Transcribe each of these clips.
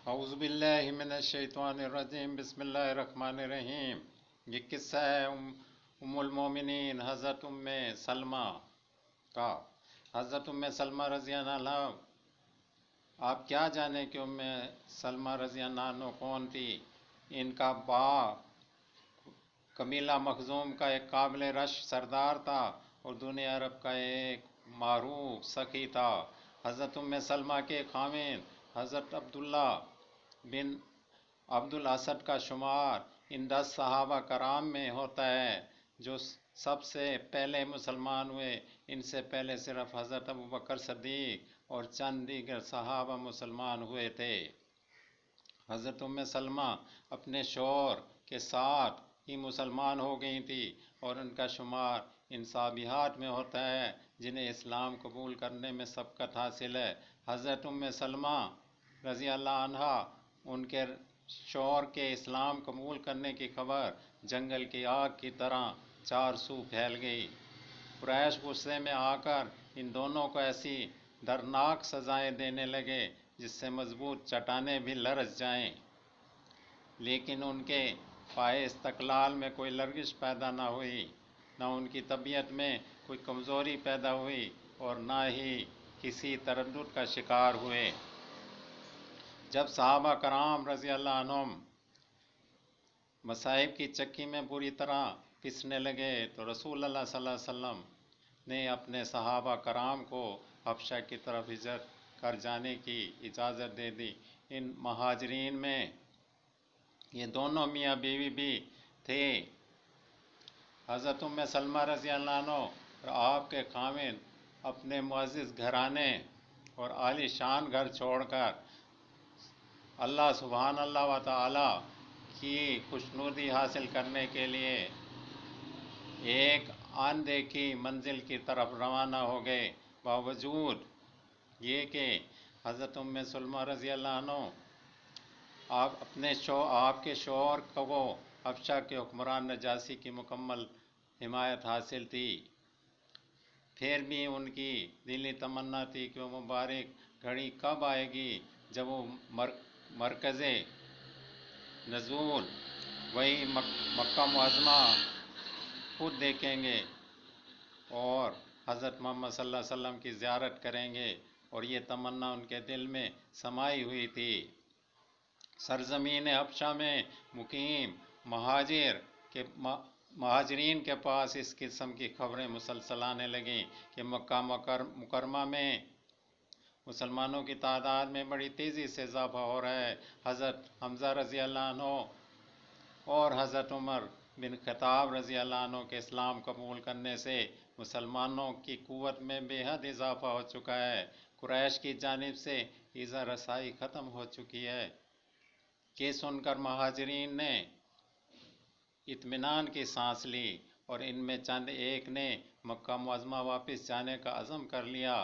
اعوذ باللہ من الشیطان الرجیم، بسم اللہ الرحمن الرحیم۔ یہ قصہ ہے ام المومنین حضرت ام سلمہ کا۔ حضرت ام سلمہ رضی اللہ عنہ، آپ کیا جانیں کہ ام سلمہ رضی اللہ عنہ کون تھی؟ ان کا باپ قبیلہ مخزوم کا ایک قابل رش سردار تھا اور دنیا عرب کا ایک معروف سخی تھا۔ حضرت ام سلمہ کے خاوند حضرت عبداللہ بن عبد الاسد کا شمار ان 10 صحابہ کرام میں ہوتا ہے جو سب سے پہلے مسلمان ہوئے۔ ان سے پہلے صرف حضرت ابوبکر صدیق اور چند دیگر صحابہ مسلمان ہوئے تھے۔ حضرت ام سلمہ اپنے شوہر کے ساتھ ہی مسلمان ہو گئی تھی اور ان کا شمار ان صحابیات میں ہوتا ہے جنہیں اسلام قبول کرنے میں سبقت حاصل ہے۔ حضرت ام سلمہ رضی اللہ عنہ، ان کے شوہر کے اسلام قبول کرنے کی خبر جنگل کی آگ کی طرح چار سو پھیل گئی۔ قریش غصے میں آ کر ان دونوں کو ایسی دردناک سزائیں دینے لگے جس سے مضبوط چٹانیں بھی لرز جائیں، لیکن ان کے پائے استقلال میں کوئی لرزش پیدا نہ ہوئی، نہ ان کی طبیعت میں کوئی کمزوری پیدا ہوئی اور نہ ہی کسی تردد کا شکار ہوئے۔ جب صحابہ کرام رضی اللہ عنہم مصائب کی چکی میں بری طرح پسنے لگے تو رسول اللہ صلی اللہ علیہ وسلم نے اپنے صحابہ کرام کو حبشہ کی طرف ہجرت کر جانے کی اجازت دے دی۔ ان مہاجرین میں یہ دونوں میاں بیوی بھی تھے۔ حضرت ام سلمہ رضی اللہ عنہ اور آپ کے خاوند اپنے معزز گھرانے اور عالی شان گھر چھوڑ کر اللہ سبحان اللہ و تعالی کی خوشنودی حاصل کرنے کے لیے ایک ان دیکھی منزل کی طرف روانہ ہو گئے۔ باوجود یہ کہ حضرت ام سلمہ رضی اللہ عنہ آپ کے شوہر کو حبشہ کے حکمران نجاشی کی مکمل حمایت حاصل تھی، پھر بھی ان کی دلی تمنا تھی کہ وہ مبارک گھڑی کب آئے گی جب وہ مرکز نزول وہی مکہ معظمہ خود دیکھیں گے اور حضرت محمد صلی اللہ علیہ وسلم کی زیارت کریں گے، اور یہ تمنا ان کے دل میں سمائی ہوئی تھی۔ سرزمین حبشہ میں مقیم مہاجرین کے پاس اس قسم کی خبریں مسلسل آنے لگیں کہ مکہ مکرمہ میں مسلمانوں کی تعداد میں بڑی تیزی سے اضافہ ہو رہا ہے۔ حضرت حمزہ رضی اللہ عنہ اور حضرت عمر بن خطاب رضی اللہ عنہ کے اسلام قبول کرنے سے مسلمانوں کی قوت میں بے حد اضافہ ہو چکا ہے۔ قریش کی جانب سے ایذا رسائی ختم ہو چکی ہے۔ یہ سن کر مہاجرین نے اطمینان کی سانس لی اور ان میں چند ایک نے مکہ معظمہ واپس جانے کا عزم کر لیا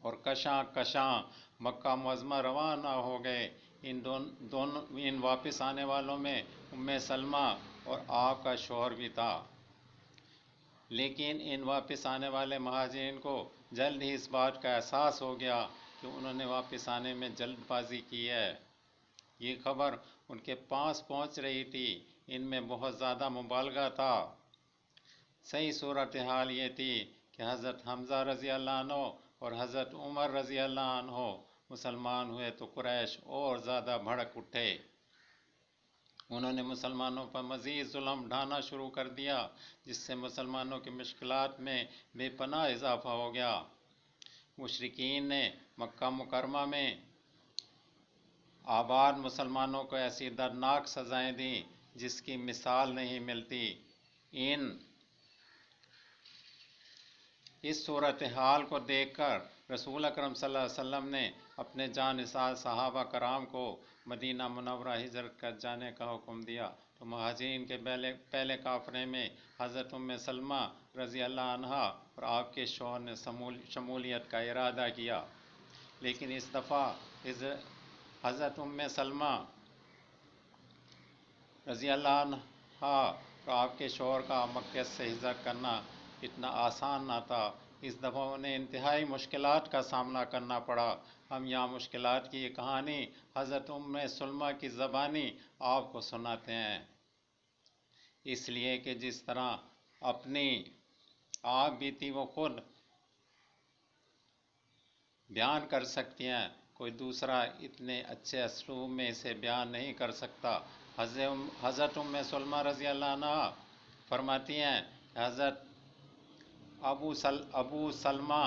اور کشاں مکہ معظمہ روانہ ہو گئے۔ ان واپس آنے والوں میں ام سلمہ اور آپ کا شوہر بھی تھا، لیکن ان واپس آنے والے مہاجرین کو جلد ہی اس بات کا احساس ہو گیا کہ انہوں نے واپس آنے میں جلد بازی کی ہے۔ یہ خبر ان کے پاس پہنچ رہی تھی، ان میں بہت زیادہ مبالغہ تھا۔ صحیح صورتحال یہ تھی کہ حضرت حمزہ رضی اللہ عنہ اور حضرت عمر رضی اللہ عنہ مسلمان ہوئے تو قریش اور زیادہ بھڑک اٹھے۔ انہوں نے مسلمانوں پر مزید ظلم ڈھانا شروع کر دیا، جس سے مسلمانوں کی مشکلات میں بے پناہ اضافہ ہو گیا۔ مشرکین نے مکہ مکرمہ میں آباد مسلمانوں کو ایسی دردناک سزائیں دیں جس کی مثال نہیں ملتی۔ اس صورتحال کو دیکھ کر رسول اکرم صلی اللہ علیہ وسلم نے اپنے جانثار صحابہ کرام کو مدینہ منورہ ہجرت کر جانے کا حکم دیا تو مہاجرین کے پہلے قافلے میں حضرت ام سلمہ رضی اللہ عنہا اور آپ کے شوہر نے شمولیت کا ارادہ کیا، لیکن اس دفعہ حضرت ام سلمہ رضی اللہ عنہا اور آپ کے شوہر کا مکہ سے ہجرت کرنا اتنا آسان نہ تھا۔ इस दफ़ा उन्हें इंतहाई मुश्किलात का सामना करना पड़ा। हम यहाँ मुश्किलात की ये कहानी हज़रत उम्मे सलमा की ज़बानी आपको सुनाते हैं, इसलिए कि जिस तरह अपनी आप बीती वो खुद बयान कर सकती हैं, कोई दूसरा इतने अच्छे असलूब में इसे बयान नहीं कर सकता। हज़रत उम्मे सलमा रज़ी अल्लाह अन्हा फरमाती हैं, हज़रत अबू सलमा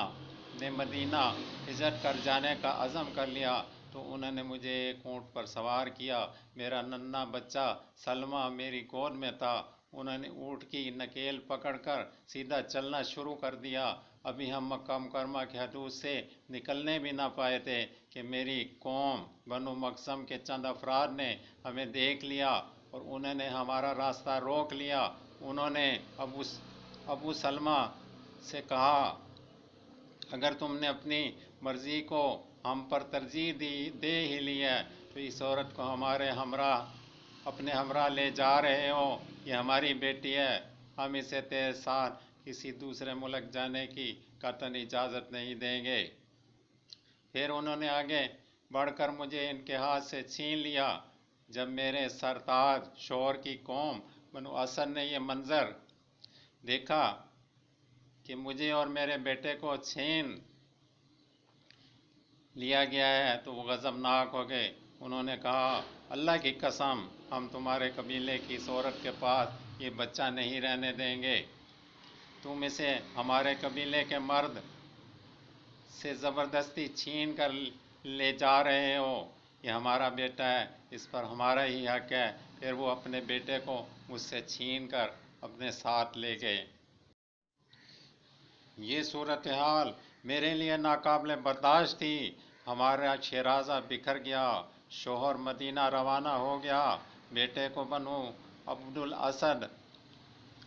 ने मदीना हिजरत कर जाने का अज़म कर लिया तो उन्होंने मुझे एक ऊँट पर सवार किया। मेरा नन्हा बच्चा सलमा मेरी गोद में था। उन्होंने ऊँट की नकेल पकड़कर सीधा चलना शुरू कर दिया। अभी हम मक्का मुकरमा के हदूद से निकलने भी ना पाए थे कि मेरी कौम बनु मकसम के चंद अफराद ने हमें देख लिया और उन्होंने हमारा रास्ता रोक लिया। उन्होंने अबू सलमा से कहा, अगर तुमने अपनी मर्ज़ी को हम पर तरजीह दे ही ली है तो इस औरत को हमारे हमरा अपने हमरा ले जा रहे हो, ये हमारी बेटी है, हम इसे तेरे साथ किसी दूसरे मुल्क जाने की कतई इजाज़त नहीं देंगे। फिर उन्होंने आगे बढ़कर मुझे इनके हाथ से छीन लिया। जब मेरे सरताज शोहर की कौम बनु असद ने यह मंजर देखा कि मुझे और मेरे बेटे को छीन लिया गया है तो वो गज़बनाक हो गए। उन्होंने कहा, अल्लाह की कसम, हम तुम्हारे कबीले की इस औरत के पास ये बच्चा नहीं रहने देंगे। तुम इसे हमारे कबीले के मर्द से ज़बरदस्ती छीन कर ले जा रहे हो। ये हमारा बेटा है, इस पर हमारा ही हक है। फिर वो अपने बेटे को मुझसे छीन कर अपने साथ ले गए। ये सूरत हाल मेरे लिए नाकाबिल बर्दाश्त थी। हमारा शराज़ा बिखर गया। शोहर मदीना रवाना हो गया। बेटे को बनु अब्दुल असद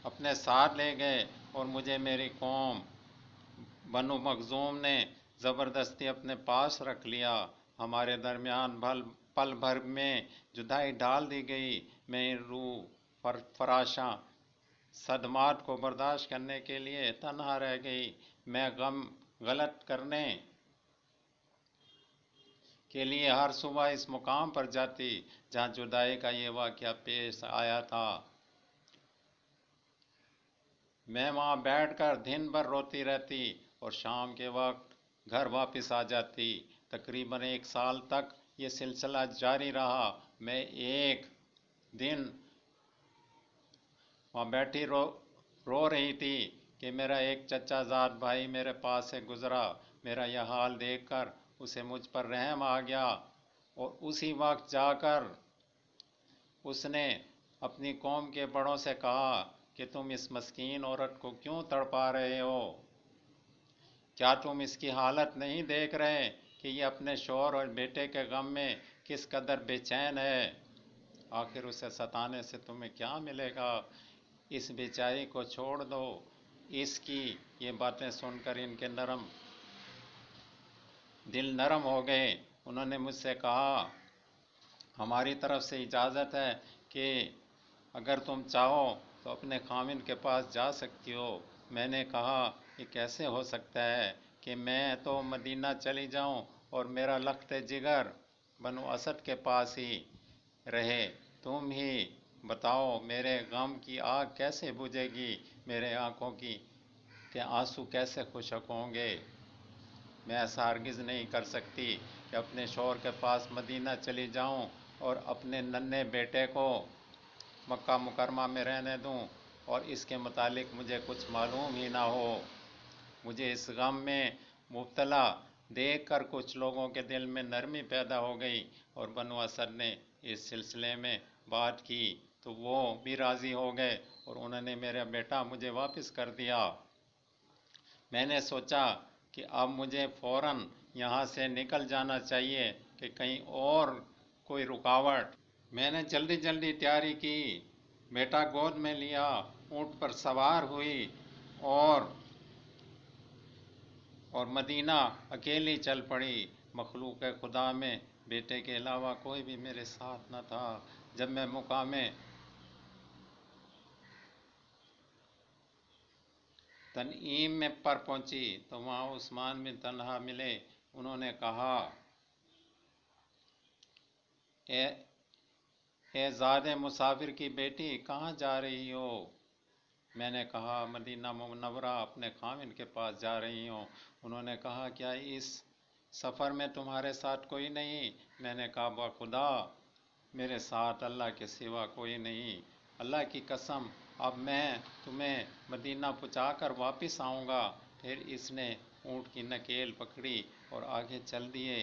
अपने साथ ले गए और मुझे मेरी कौम बनु मखजूम ने ज़बरदस्ती अपने पास रख लिया। हमारे दरमियान पल भर में जुदाई डाल दी गई। मैं रूह फराशा सदमात को बर्दाश्त करने के लिए तन्हा रह गई। मैं गलत करने के लिए हर सुबह इस मुकाम पर जाती जहाँ जुदाई का ये वाक़या पेश आया था। मैं वहाँ बैठकर दिन भर रोती रहती और शाम के वक्त घर वापस आ जाती। तकरीबन 1 साल तक ये सिलसिला जारी रहा। मैं एक दिन वहाँ बैठी रो रही थी कि मेरा एक चचाजाद भाई मेरे पास से गुज़रा। मेरा यह हाल देखकर उसे मुझ पर रहम आ गया और उसी वक्त जाकर उसने अपनी कौम के बड़ों से कहा कि तुम इस मस्कीन औरत को क्यों तड़पा रहे हो? क्या तुम इसकी हालत नहीं देख रहे कि ये अपने शौहर और बेटे के गम में किस कदर बेचैन है? आखिर उसे सताने से तुम्हें क्या मिलेगा? इस बेचारी को छोड़ दो। इसकी ये बातें सुनकर इनके दिल नरम हो गए। उन्होंने मुझसे कहा, हमारी तरफ से इजाज़त है कि अगर तुम चाहो तो अपने खामिन के पास जा सकती हो। मैंने कहा, ये कैसे हो सकता है कि मैं तो मदीना चली जाऊं और मेरा लख्त जिगर बनु असद के पास ही रहे। तुम ही बताओ, मेरे गम की आग कैसे बुझेगी? मेरे आंखों के आंसू कैसे खुशक होंगे? मैं ऐसा हरगिज़ नहीं कर सकती कि अपने शौहर के पास मदीना चली जाऊं और अपने नन्हे बेटे को मक्का मुकरमा में रहने दूं और इसके मुतालिक मुझे कुछ मालूम ही ना हो। मुझे इस गम में मुब्तला देख कर कुछ लोगों के दिल में नरमी पैदा हो गई और बनु असद ने इस सिलसिले में बात की तो वो भी राज़ी हो गए और उन्होंने मेरा बेटा मुझे वापस कर दिया। मैंने सोचा कि अब मुझे फ़ौरन यहाँ से निकल जाना चाहिए कि कहीं और कोई रुकावट। मैंने जल्दी जल्दी तैयारी की, बेटा गोद में लिया, ऊँट पर सवार हुई और मदीना अकेली चल पड़ी। मखलूक खुदा में बेटे के अलावा कोई भी मेरे साथ न था। जब मैं मुकामे तनईम में पर पहुंची तो वहाँ उस्मान बिन तलहा मिले। उन्होंने कहा, ए ज़ादे मुसाफिर की बेटी, कहाँ जा रही हो? मैंने कहा, मदीना मुनव्वरा, अपने खामिन के पास जा रही हूँ। उन्होंने कहा, क्या इस सफ़र में तुम्हारे साथ कोई नहीं? मैंने कहा, बाखुदा मेरे साथ अल्लाह के सिवा कोई नहीं। अल्लाह की कसम, अब मैं तुम्हें मदीना पहुँचा कर वापस आऊँगा। फिर इसने ऊँट की नकेल पकड़ी और आगे चल दिए।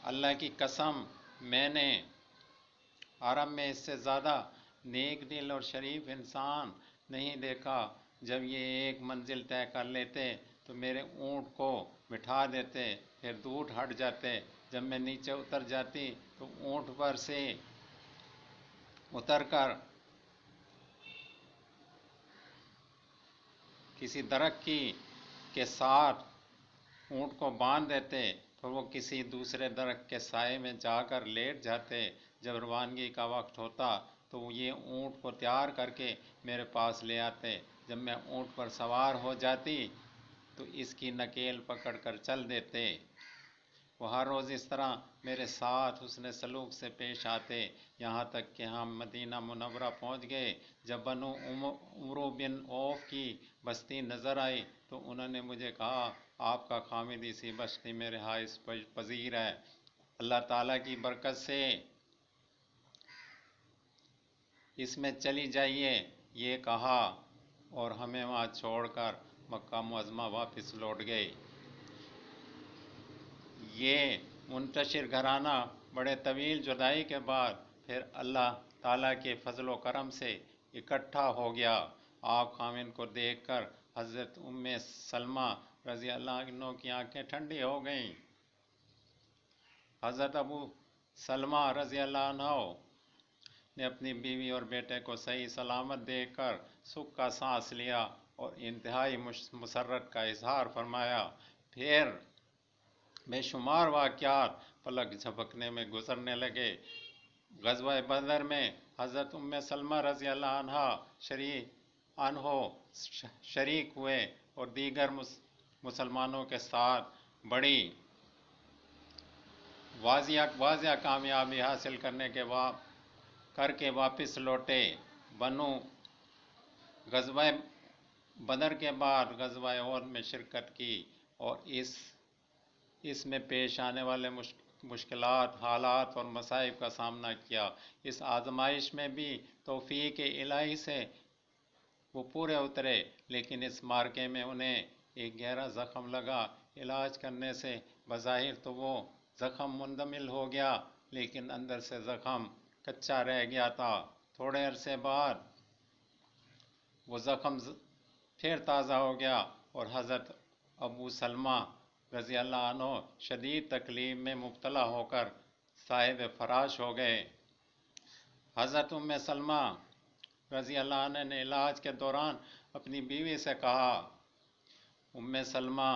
अल्लाह की कसम, मैंने अरब में इससे ज़्यादा नेक दिल और शरीफ इंसान नहीं देखा। जब ये एक मंजिल तय कर लेते तो मेरे ऊँट को बिठा देते, फिर दूर हट जाते। जब मैं नीचे उतर जाती तो ऊँट पर से उतरकर किसी दरख्त के साथ ऊँट को बांध देते, फिर वो किसी दूसरे दरख्त के साए में जाकर लेट जाते। जब रवानगी का वक्त होता तो ये ऊँट को तैयार करके मेरे पास ले आते। जब मैं ऊँट पर सवार हो जाती तो इसकी नकेल पकड़कर चल देते। वो हर रोज़ इस तरह मेरे साथ हुस्न सलूक से पेश आते, यहाँ तक कि हम मदीना मुनव्वरा पहुँच गए। जब बनु उमरो बिन औफ की बस्ती नज़र आई तो उन्होंने मुझे कहा, आपका खामिद इसी बस्ती में रिहाइश पजीर है। अल्लाह ताला की बरकत से इसमें चली जाइए, ये कहा और हमें वहाँ छोड़कर मक्का मुअज़्ज़मा वापस लौट गए। ये मुंतशिर घराना बड़े तवील जुदाई के बाद फिर अल्लाह ताला के फजल व करम से इकट्ठा हो गया। आप खामिन को देखकर हज़रत उम्मे सलमा रज़ी अल्लाह अन्हा की आंखें ठंडी हो गईं। हज़रत अबू सलमा रज़ी अल्लाह अन्हा ने अपनी बीवी और बेटे को सही सलामत देखकर सुख का सांस लिया और इंतहाई मुसर्रत का इजहार फरमाया। फिर बेशुमार वाक़यात पलक झपकने में गुजरने लगे। ग़ज़वा बदर में हज़रत उम्मे सलमा रज़ी अल्लाह अन्हा शरीक हुए और दीगर मुसलमानों के साथ बड़ी वाज़िया कामयाबी हासिल करके वापस लौटे। बनु ग़ज़वा बदर के बाद ग़ज़वा उहद में शिरकत की और इसमें पेश आने वाले मुश्किलात, हालात और मसाइब का सामना किया। इस आजमाइश में भी तौफ़ीक़ इलाही से वो पूरे उतरे, लेकिन इस मार्के में उन्हें एक गहरा ज़ख़म लगा। इलाज करने से बज़ाहिर तो वो ज़ख़म मुंदमिल हो गया, लेकिन अंदर से ज़ख़म कच्चा रह गया था। थोड़े अरसे बाद वो ज़ख़म फिर ताज़ा हो गया और हज़रत अबू सलमा रज़ी अल्लाह अन्हु शदीद तकलीफ़ में मुब्तला होकर साहिब फराश हो गए। हज़रत उम्मे सलमा रज़ी अल्लाह अन्हा ने इलाज के दौरान अपनी बीवी से कहा, उम्मे सलमा,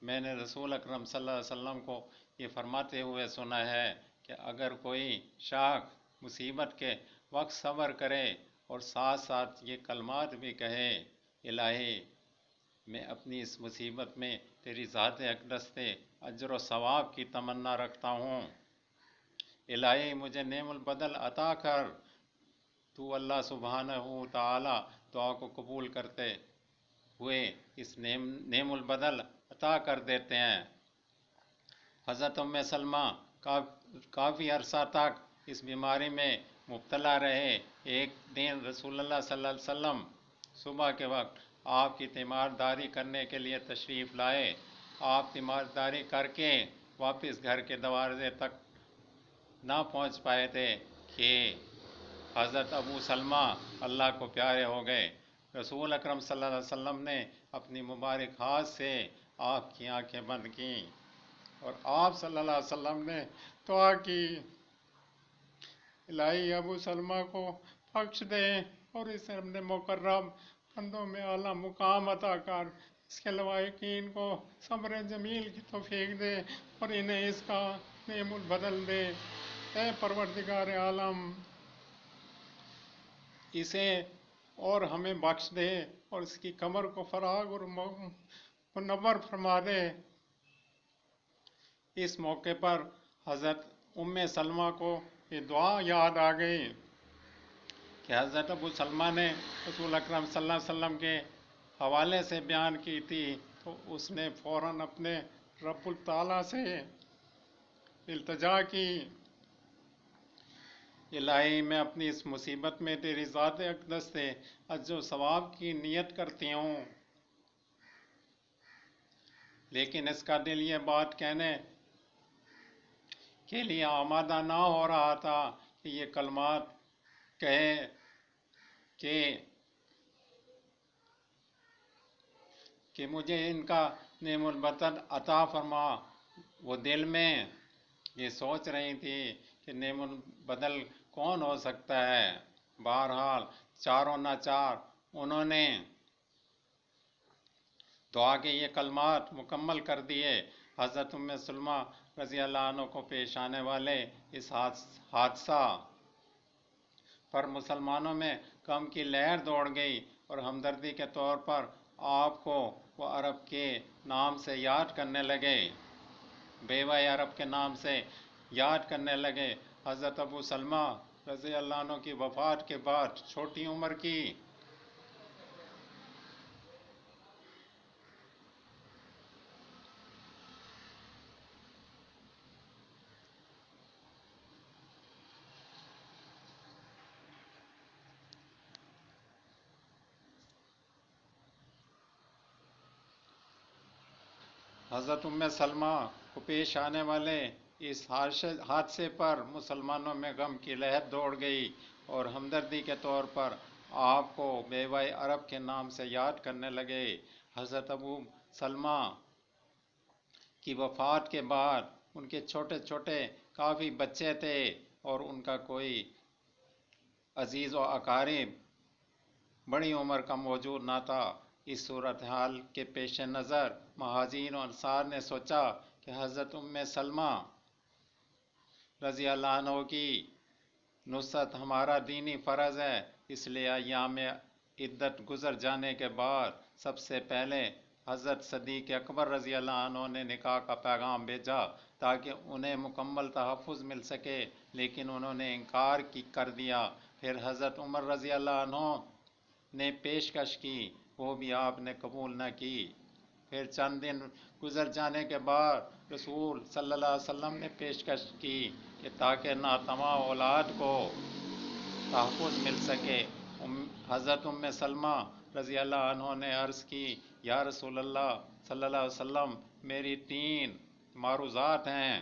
मैंने रसूल अकरम सल्लल्लाहु अलैहि वसल्लम को ये फरमाते हुए सुना है कि अगर कोई शख्स मुसीबत के वक्त सब्र करे और साथ साथ ये कलमात भी कहे, इलाही मैं अपनी इस मुसीबत में तेरी ज़ात अक़दस से अजर व सवाब की तमन्ना रखता हूँ। इलाही मुझे नेमुल बदल अता कर। तू अल्लाह सुब्हानहू तआला दुआ को कबूल करते हुए इस नेमुल बदल अता कर देते हैं। हज़रत उम्मे सलमा काफ़ी अरसा तक इस बीमारी में मुब्तला रहे। एक दिन रसूलुल्लाह सल्लल्लाहु अलैहि वसल्लम सुबह के वक्त आपकी तीमारदारी करने के लिए तशरीफ़ लाए। आप तीमारदारी करके वापस घर के दरवाजे तक ना पहुँच पाए थे कि हज़रत अबू सलमा अल्लाह को प्यारे हो गए। रसूल अकरम सल्लल्लाहु अलैहि वसल्लम ने अपनी मुबारक हाथ से आपकी आंखें बंद कीं और आप सल्लल्लाहु अलैहि वसल्लम ने दुआ की, इलाही अबू सलमा को बख्श दे और इसे अपने मुकर्रम बंदों में आला मुकाम अता कर। इसके अलावा यकीन को सब्र जमील की तौफीक दे और इन्हें इसका नेमुल बदल दे। ए परवरदिगार आलम, इसे اور ہمیں بخش دے اور اس کی کمر کو فراغ اور منور فرما دے۔ اس موقع پر حضرت سلمہ کو یہ دعا یاد آ گئی کہ حضرت ابو سلمہ نے رسول اکرم صلی اللہ علیہ وسلم کے حوالے سے بیان کی تھی، تو اس نے فوراً اپنے رب تعالیٰ سے التجا کی، الہی میں اپنی اس مصیبت میں تیری ذات اقدس سے اجر و ثواب کی نیت کرتی ہوں، لیکن اس کا دل یہ بات کہنے کے لیے آمادہ نہ ہو رہا تھا کہ یہ کلمات کہے کہ مجھے ان کا نعم البدل عطا فرما۔ وہ دل میں یہ سوچ رہی تھی کہ نعم البدل کون ہو سکتا ہے۔ بہرحال چاروں ناچار انہوں نے دعا کے یہ کلمات مکمل کر دیے۔ حضرت سلمہ رضی اللہ عنہ کو پیش آنے والے اس حادثہ پر مسلمانوں میں غم کی لہر دوڑ گئی اور ہمدردی کے طور پر آپ کو وہ عرب کے نام سے یاد کرنے لگے، بیوہ عرب کے نام سے یاد کرنے لگے۔ حضرت ابو سلمہ رضی اللہ عنہ کی وفات کے بعد چھوٹی عمر کی حضرت سلمہ کو پیش آنے والے اس حادثے پر مسلمانوں میں غم کی لہر دوڑ گئی اور ہمدردی کے طور پر آپ کو بیوہ عرب کے نام سے یاد کرنے لگے۔ حضرت ابو سلمہ کی وفات کے بعد ان کے چھوٹے چھوٹے کافی بچے تھے اور ان کا کوئی عزیز و اقارب بڑی عمر کا موجود نہ تھا۔ اس صورتحال کے پیش نظر مہاجرین و انصار نے سوچا کہ حضرت سلمہ رضی اللہ عنہ کی نصرت ہمارا دینی فرض ہے، اس لیے ایام عدت گزر جانے کے بعد سب سے پہلے حضرت صدیق اکبر رضی اللہ عنہ نے نکاح کا پیغام بھیجا تاکہ انہیں مکمل تحفظ مل سکے، لیکن انہوں نے انکار کر دیا۔ پھر حضرت عمر رضی اللہ عنہ نے پیشکش کی، وہ بھی آپ نے قبول نہ کی۔ پھر چند دن گزر جانے کے بعد رسول صلی اللہ علیہ وسلم نے پیشکش کی کہ تاکہ ناتواں اولاد کو تحفظ مل سکے۔ حضرت سلمہ رضی اللہ عنہ نے عرض کی، یا رسول اللہ صلی اللہ علیہ وسلم، میری 3 معروضات ہیں۔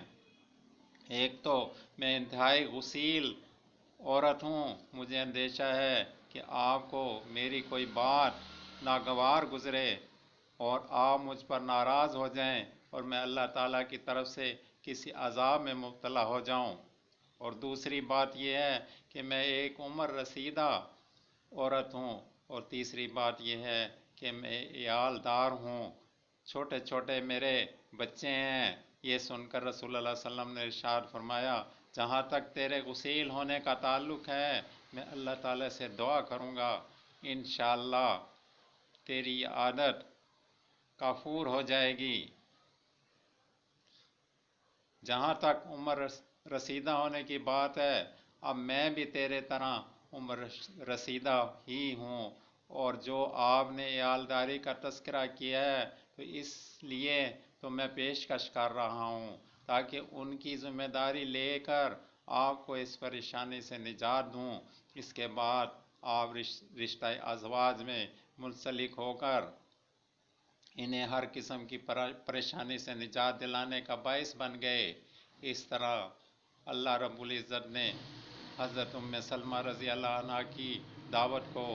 ایک تو میں انتہائی غسیل عورت ہوں، مجھے اندیشہ ہے کہ آپ کو میری کوئی بات ناگوار گزرے اور آپ مجھ پر ناراض ہو جائیں اور میں اللہ تعالیٰ کی طرف سے کسی عذاب میں مبتلا ہو جاؤں۔ اور دوسری بات یہ ہے کہ میں ایک عمر رسیدہ عورت ہوں، اور تیسری بات یہ ہے کہ میں عیال دار ہوں، چھوٹے چھوٹے میرے بچے ہیں۔ یہ سن کر رسول اللہ صلی اللہ علیہ وسلم نے ارشاد فرمایا، جہاں تک تیرے غسیل ہونے کا تعلق ہے میں اللہ تعالیٰ سے دعا کروں گا، انشاءاللہ تیری یہ عادت کافور ہو جائے گی۔ جہاں تک عمر رسیدہ ہونے کی بات ہے، اب میں بھی تیرے طرح عمر رسیدہ ہی ہوں، اور جو آپ نے عیالداری کا تذکرہ کیا ہے تو اس لیے تو میں پیشکش کر رہا ہوں تاکہ ان کی ذمہ داری لے کر آپ کو اس پریشانی سے نجات دوں۔ اس کے بعد آپ رشتہ ازواج میں منسلک ہو کر انہیں ہر قسم کی پریشانی سے نجات دلانے کا باعث بن گئے۔ اس طرح اللہ رب العزت نے حضرت سلمہ رضی اللہ عنہ کی دعوت کو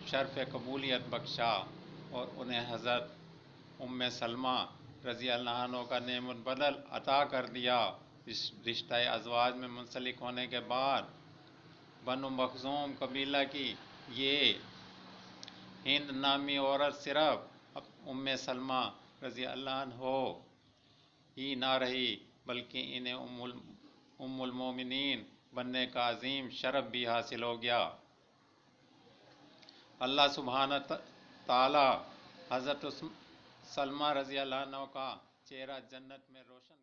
شرف قبولیت بخشا اور انہیں حضرت سلمہ رضی اللہ عنہ کا نعم البدل عطا کر دیا۔ رشتہ ازواج میں منسلک ہونے کے بعد بنو مخزوم قبیلہ کی یہ ہند نامی عورت صرف سلمہ رضی اللہ عنہ ہی نہ رہی بلکہ انہیں ام المومنین بننے کا عظیم شرف بھی حاصل ہو گیا۔ اللہ سبحانہ تعالی حضرت سلمہ رضی اللہ عنہ کا چہرہ جنت میں روشن